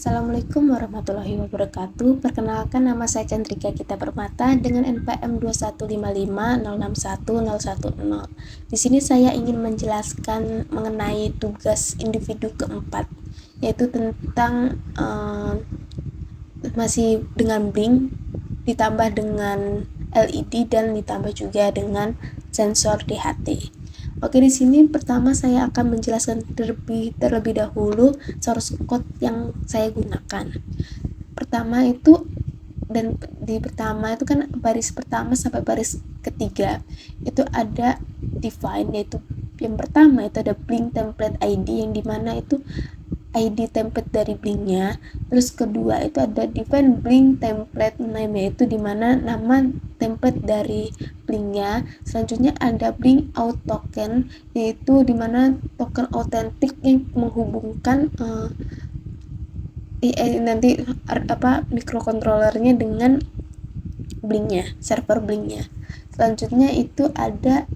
Assalamualaikum warahmatullahi wabarakatuh. Perkenalkan, nama saya Chandrika Gita Permata dengan NPM 21550611010. Di sini saya ingin menjelaskan mengenai tugas individu keempat, yaitu tentang masih dengan blink ditambah dengan LED dan ditambah juga dengan sensor DHT. Oke, di sini pertama saya akan menjelaskan terlebih dahulu source code yang saya gunakan. Pertama itu kan baris pertama sampai baris ketiga itu ada define, yaitu yang pertama itu ada blink template ID yang dimana itu ID template dari blinknya. Terus kedua itu ada define blink template name, yaitu dimana nama template dari blinknya. Selanjutnya ada blink out token, yaitu dimana token autentik yang menghubungkan nanti microcontrollernya dengan blinknya, server blinknya. Selanjutnya itu ada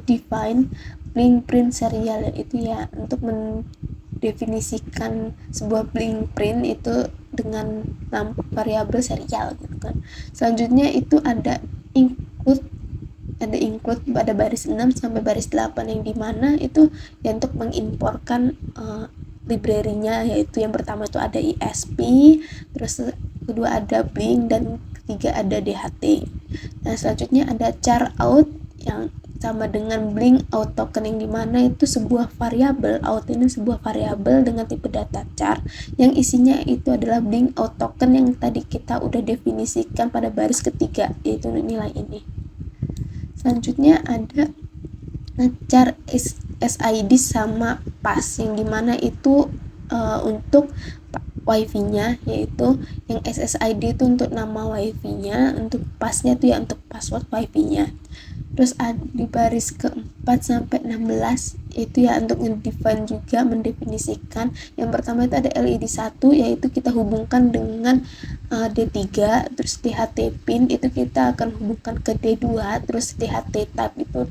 define blink print serial, itu ya untuk mendefinisikan sebuah blink print itu dengan variabel serial gitu kan. Selanjutnya itu ada include pada baris 6 sampai baris 8 yang dimana itu ya untuk mengimporkan library-nya, yaitu yang pertama itu ada ISP, terus kedua ada blink, dan ketiga ada DHT. Nah, selanjutnya ada char out yang sama dengan blink out token yang dimana itu sebuah variabel. Out ini sebuah variabel dengan tipe data char yang isinya itu adalah blink out token yang tadi kita udah definisikan pada baris ketiga, yaitu nilai ini. Selanjutnya ada char SID sama pass yang dimana itu untuk wifi-nya, yaitu yang SSID itu untuk nama wifi-nya, untuk pass-nya itu ya untuk password wifi-nya. Terus di baris ke-4 sampai 16 itu ya untuk mendefine juga, mendefinisikan. Yang pertama itu ada LED 1, yaitu kita hubungkan dengan D3, terus DHT pin itu kita akan hubungkan ke D2, terus DHT type itu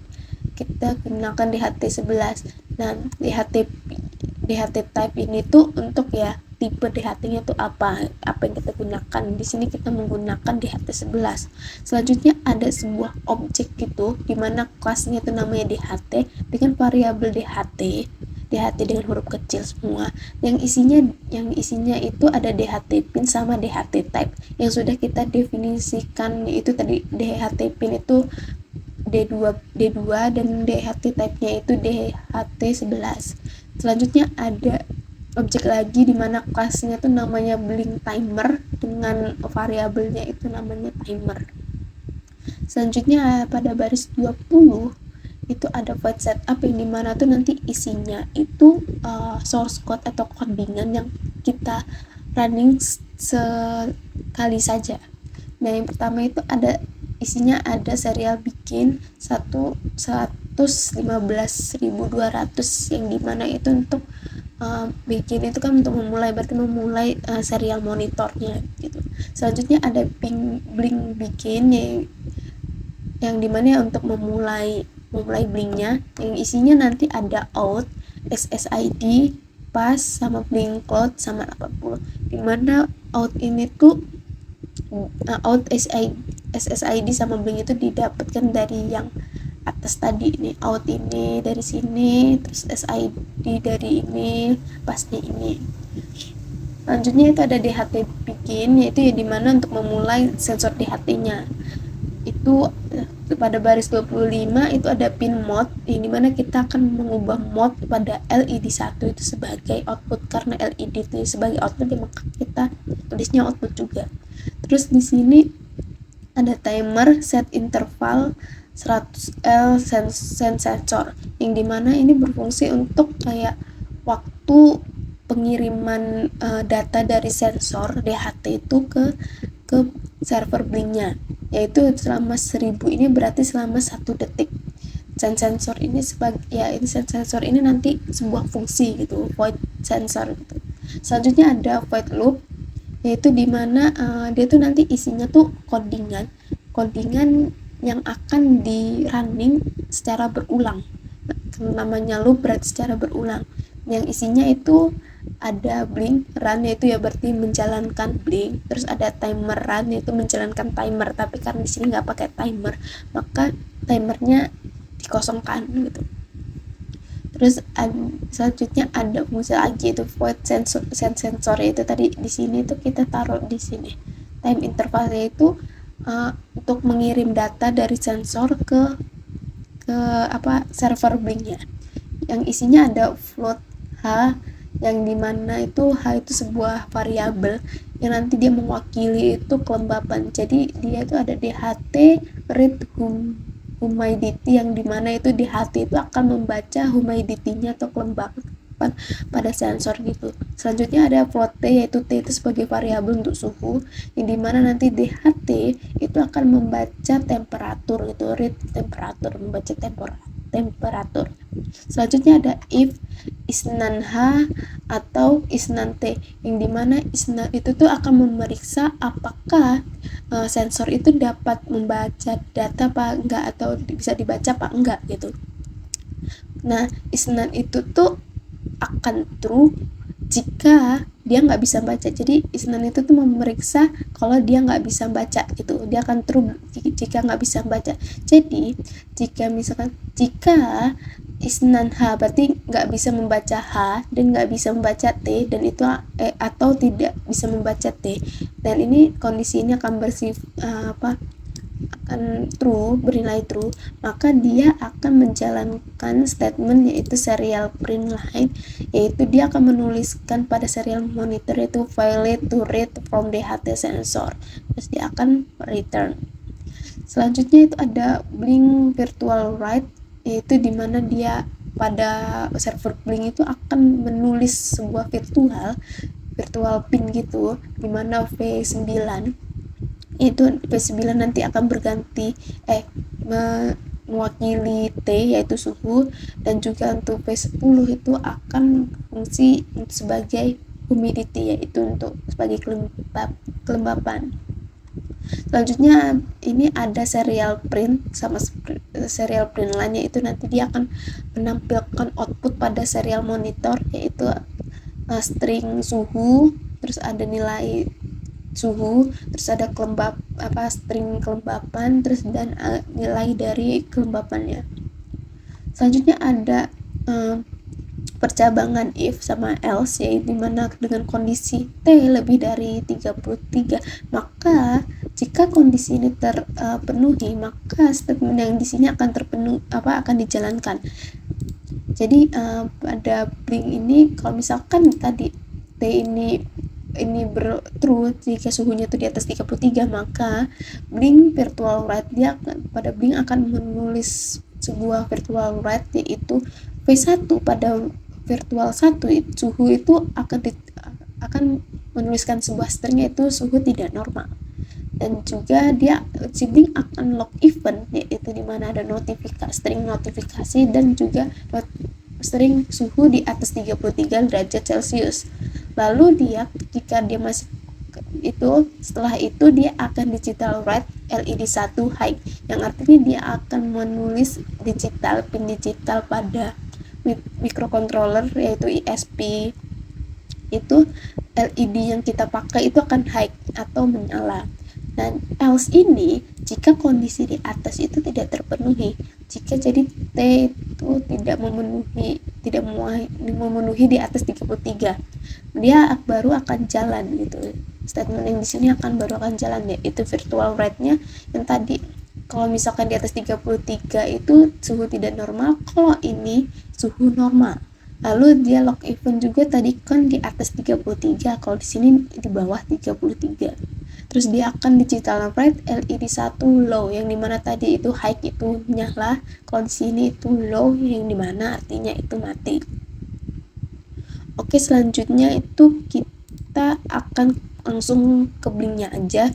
kita gunakan DHT11. Dan DHT type ini tuh untuk ya tipe DHT-nya itu apa yang kita gunakan. Di sini kita menggunakan DHT11. Selanjutnya ada sebuah objek gitu dimana kelasnya itu namanya DHT dengan variabel DHT dengan huruf kecil semua. Yang isinya itu ada DHT pin sama DHT type yang sudah kita definisikan, yaitu tadi DHT pin itu D2 dan DHT type-nya itu DHT11. Selanjutnya ada objek lagi di mana kelasnya itu namanya blink timer dengan variabelnya itu namanya timer. Selanjutnya pada baris 20 itu ada void setup yang dimana tuh nanti isinya itu source code atau codingan yang kita running sekali saja. Nah, yang pertama itu ada isinya ada serial bikin 115.200 yang dimana itu untuk bikin itu kan untuk memulai serial monitornya gitu. Selanjutnya ada blink bikin yang dimana untuk memulai blinknya, yang isinya nanti ada out, SSID, pass sama blink cloud sama 80, dimana out ini tuh out SSID sama blink itu didapatkan dari yang atas tadi. Ini out ini dari sini, terus SID dari ini, pasnya ini. Selanjutnya itu ada DHT bikin, yaitu ya dimana untuk memulai sensor DHT-nya itu pada baris 25 itu ada pin mode yang dimana kita akan mengubah mode pada LED 1 itu sebagai output, karena LED itu sebagai output ya maka kita tulisnya output juga. Terus di sini ada timer set interval 100L sensor yang dimana ini berfungsi untuk kayak waktu pengiriman data dari sensor DHT itu ke server blinknya, yaitu selama 1000 ini berarti selama 1 detik. Sensor ini sensor ini nanti sebuah fungsi gitu, void sensor gitu. Selanjutnya ada void loop, yaitu dimana dia tuh nanti isinya tuh codingan yang akan di running secara berulang. Namanya loop berarti secara berulang, yang isinya itu ada blink run yaitu ya berarti menjalankan blink, terus ada timer run yaitu menjalankan timer, tapi karena di sini nggak pakai timer maka timernya dikosongkan gitu. Terus selanjutnya ada fungsi lagi itu void sensor itu tadi di sini tuh kita taruh di sini time interval itu untuk mengirim data dari sensor ke server blinknya, yang isinya ada float h, yang dimana itu h itu sebuah variabel yang nanti dia mewakili itu kelembapan. Jadi dia itu ada DHT read humidity, yang dimana itu DHT itu akan membaca humidity-nya atau kelembapan pada sensor gitu. Selanjutnya ada float t, yaitu t itu sebagai variabel untuk suhu, yang dimana nanti DHT itu akan membaca temperatur gitu, read temperatur, membaca temperatur. Selanjutnya ada if isnan h atau isnan t, yang dimana isnan itu tuh akan memeriksa apakah sensor itu dapat membaca data apa enggak, atau bisa dibaca apa enggak gitu. Nah, isnan itu tuh akan true jika dia nggak bisa baca. Jadi isnan itu tuh memeriksa kalau dia nggak bisa baca gitu, dia akan true jika nggak bisa baca. Jadi jika isnan h berarti nggak bisa membaca h dan nggak bisa membaca t, dan itu atau tidak bisa membaca t, dan ini kondisi ini akan akan bernilai true, maka dia akan menjalankan statement yaitu serial print line, yaitu dia akan menuliskan pada serial monitor yaitu violate to read from DHT sensor, terus dia akan return. Selanjutnya itu ada blink virtual write, yaitu dimana dia pada server blink itu akan menulis sebuah virtual pin gitu, dimana V9 itu V9 nanti akan berganti mewakili T yaitu suhu, dan juga untuk V10 itu akan fungsi sebagai humidity yaitu untuk sebagai kelembapan. Selanjutnya ini ada serial print sama serial print line, yaitu nanti dia akan menampilkan output pada serial monitor yaitu string suhu, terus ada nilai suhu, terus ada string kelembapan, terus dan nilai dari kelembapannya. Selanjutnya ada percabangan if sama else, yaitu dimana dengan kondisi T lebih dari 33, maka jika kondisi ini terpenuhi, maka statement yang di sini akan akan dijalankan. Jadi pada blink ini kalau misalkan tadi T ini true jika suhunya itu di atas 33, maka blink virtual write pada blink akan menulis sebuah virtual write yaitu V1 pada virtual 1 suhu itu akan menuliskan sebuah string yaitu suhu tidak normal, dan juga si blink akan log event yaitu dimana ada string notifikasi dan juga string suhu di atas 33 derajat Celcius. Lalu jika dia masih setelah itu dia akan digital write LED 1 high, yang artinya dia akan menulis pin digital pada microcontroller yaitu ISP itu, LED yang kita pakai itu akan high atau menyala. Dan else ini jika kondisi di atas itu tidak terpenuhi, jika jadi T itu tidak memenuhi di atas 33, dia baru akan jalan gitu. Statement yang di sini baru akan jalan, yaitu virtual write-nya yang tadi kalau misalkan di atas 33 itu suhu tidak normal, kalau ini suhu normal. Lalu dia log event juga tadi kan di atas 33, kalau di sini di bawah 33. Terus dia akan digital write LED 1 low, yang dimana tadi itu high itu nyala, kalau di sini itu low yang dimana artinya itu mati. Oke, selanjutnya itu kita akan langsung ke blinknya aja.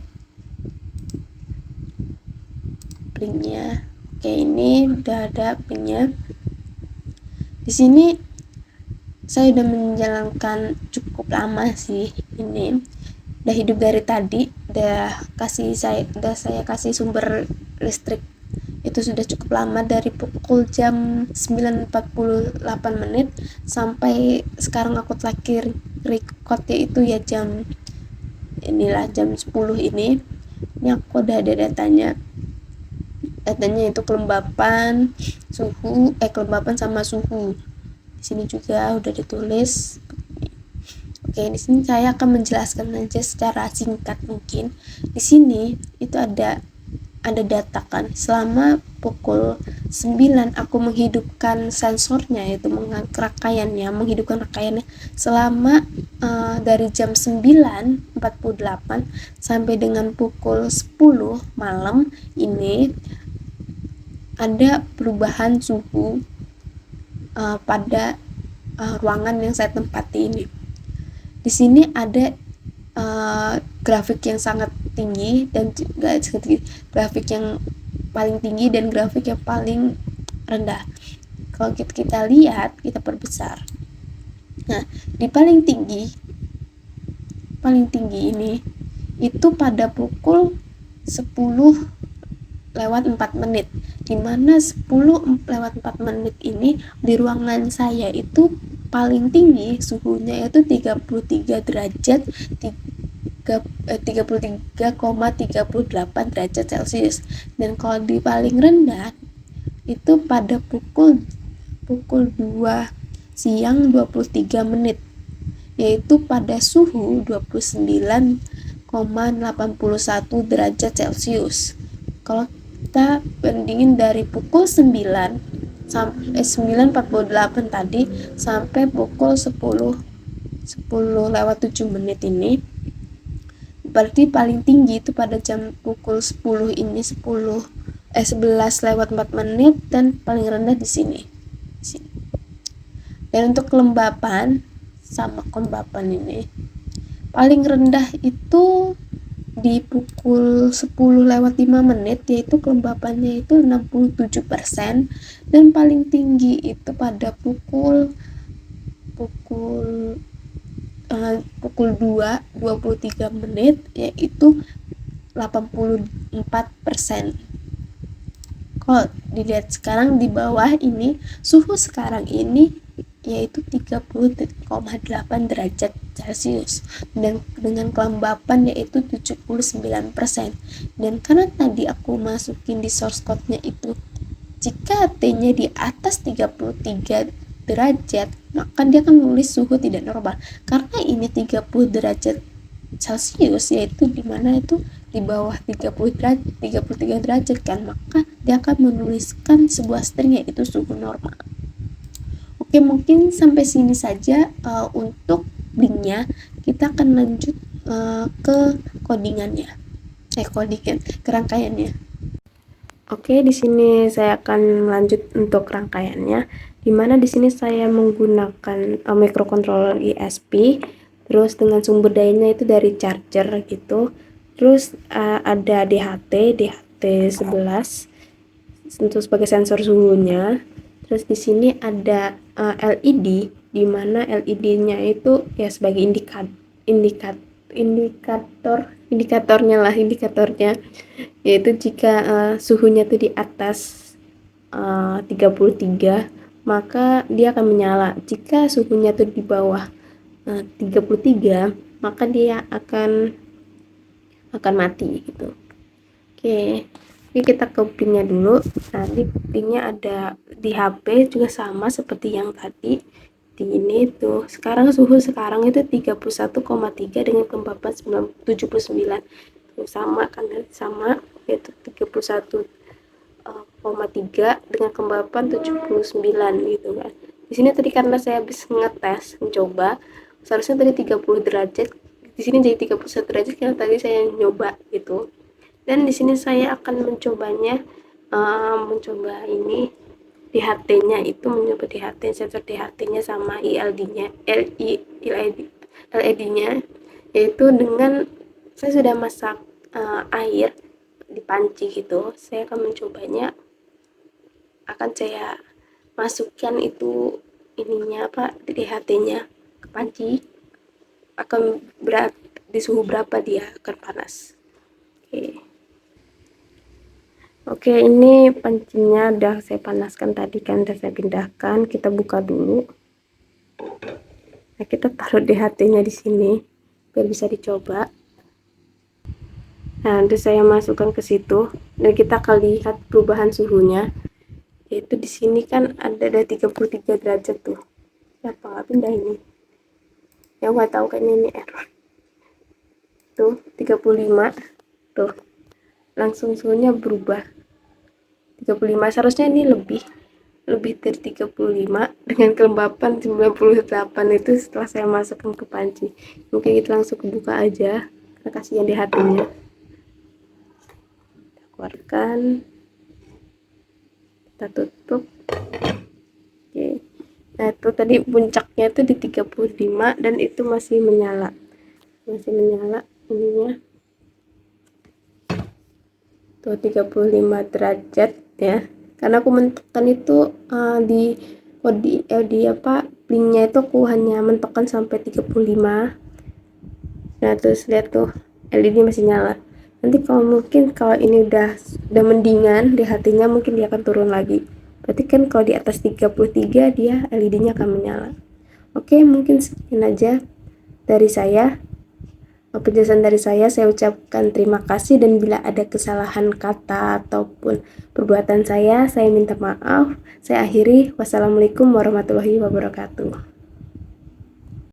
Blinknya, oke, ini udah ada blinknya. Di sini saya udah menjalankan cukup lama sih, ini udah hidup dari tadi, saya kasih sumber listrik itu sudah cukup lama, dari pukul jam 9.48 menit sampai sekarang aku terakhir recordnya itu ya jam 10 ini aku udah ada datanya itu kelembapan, kelembapan sama suhu. Di sini juga udah ditulis. Oke, di sini saya akan menjelaskan aja secara singkat mungkin. Di sini itu ada data kan, selama pukul 9 aku menghidupkan sensornya, yaitu menghidupkan rangkaiannya selama dari jam 9.48 sampai dengan pukul 10 malam ini ada perubahan suhu pada ruangan yang saya tempati ini. Di sini ada grafik yang sangat tinggi dan juga grafik yang paling tinggi dan grafik yang paling rendah. Kalau kita lihat, kita perbesar. Nah, di paling tinggi ini itu pada pukul 10:04, di mana 10:04 ini di ruangan saya itu paling tinggi suhunya yaitu 33 derajat 33,38 derajat Celcius. Dan kalau di paling rendah itu pada pukul 2 siang 23 menit, yaitu pada suhu 29,81 derajat Celcius. Kalau kita bandingin dari pukul 9:48 tadi sampai pukul 10:07 ini, berarti paling tinggi itu pada jam pukul 10 ini 11:04 dan paling rendah di sini. Dan untuk kelembapan ini paling rendah itu di pukul 10:05, yaitu kelembapannya itu 67%, dan paling tinggi itu pada pukul 2:23, yaitu 84%. Kalau dilihat sekarang di bawah ini, suhu sekarang ini yaitu 30,8 derajat Celcius dan dengan kelembapan yaitu 79%. Dan karena tadi aku masukin di source code-nya itu jika T-nya di atas 33 derajat, maka dia akan menulis suhu tidak normal. Karena ini 30 derajat Celcius, yaitu dimana itu di bawah 33 derajat kan, maka dia akan menuliskan sebuah string yaitu suhu normal. Oke, mungkin sampai sini saja untuk linknya. Kita akan lanjut ke rangkaiannya. Oke, di sini saya akan lanjut untuk rangkaiannya, dimana di sini saya menggunakan microcontroller ISP, terus dengan sumber dayanya itu dari charger gitu, terus ada DHT 11 untuk sebagai sensor suhunya. Terus di sini ada LED, di mana LED-nya itu ya sebagai indikatornya, yaitu jika suhunya itu di atas 33, maka dia akan menyala. Jika suhunya itu di bawah 33, maka dia akan mati gitu. Oke. Ini kita ke pin-nya dulu. Nah, di pin-nya ada di HP juga sama seperti yang tadi. Di ini tuh. Sekarang suhu sekarang itu 31,3 dengan kelembapan 79. Tuh, sama kan, sama yaitu 31,3 dengan kelembapan 79 gitu kan. Di sini tadi karena saya habis mencoba, seharusnya tadi 30 derajat. Di sini jadi 31 derajat karena tadi saya nyoba gitu. Dan di sini saya akan mencoba ini DHT-nya itu, mencoba sensor DHT-nya sama LED-nya, yaitu dengan saya sudah masak air di panci gitu. Saya akan mencobanya, akan saya masukkan itu DHT-nya ke panci, akan di suhu berapa dia akan panas. Oke. Oke, ini pancinya udah saya panaskan tadi kan, udah saya pindahkan. Kita buka dulu. Nah, kita taruh di HT-nya di sini biar bisa dicoba. Nah, nanti saya masukkan ke situ dan kita akan lihat perubahan suhunya. Yaitu di sini kan ada 33 derajat tuh. Siapa nggak pindah ini? Ya nggak tahu, kayaknya ini error. Tuh 35. Tuh langsung suhunya berubah 35. Seharusnya ini lebih dari 35 dengan kelembapan 98 itu setelah saya masukkan ke panci. Mungkin kita langsung kebuka aja karena kasihan di hatinya. Kita keluarkan, kita tutup. Oke, nah itu tadi puncaknya itu di 35 dan itu masih menyala ininya tuh 35 derajat ya, karena aku mentokkan itu di linknya itu aku hanya mentokkan sampai 35. Nah terus lihat tuh LED masih nyala. Nanti kalau ini udah mendingan di hatinya, mungkin dia akan turun lagi. Berarti kan kalau di atas 33 dia LED-nya akan menyala. Oke, mungkin sekian aja dari saya. Penjelasan dari saya ucapkan terima kasih, dan bila ada kesalahan kata ataupun perbuatan saya minta maaf. Saya akhiri, wassalamualaikum warahmatullahi wabarakatuh.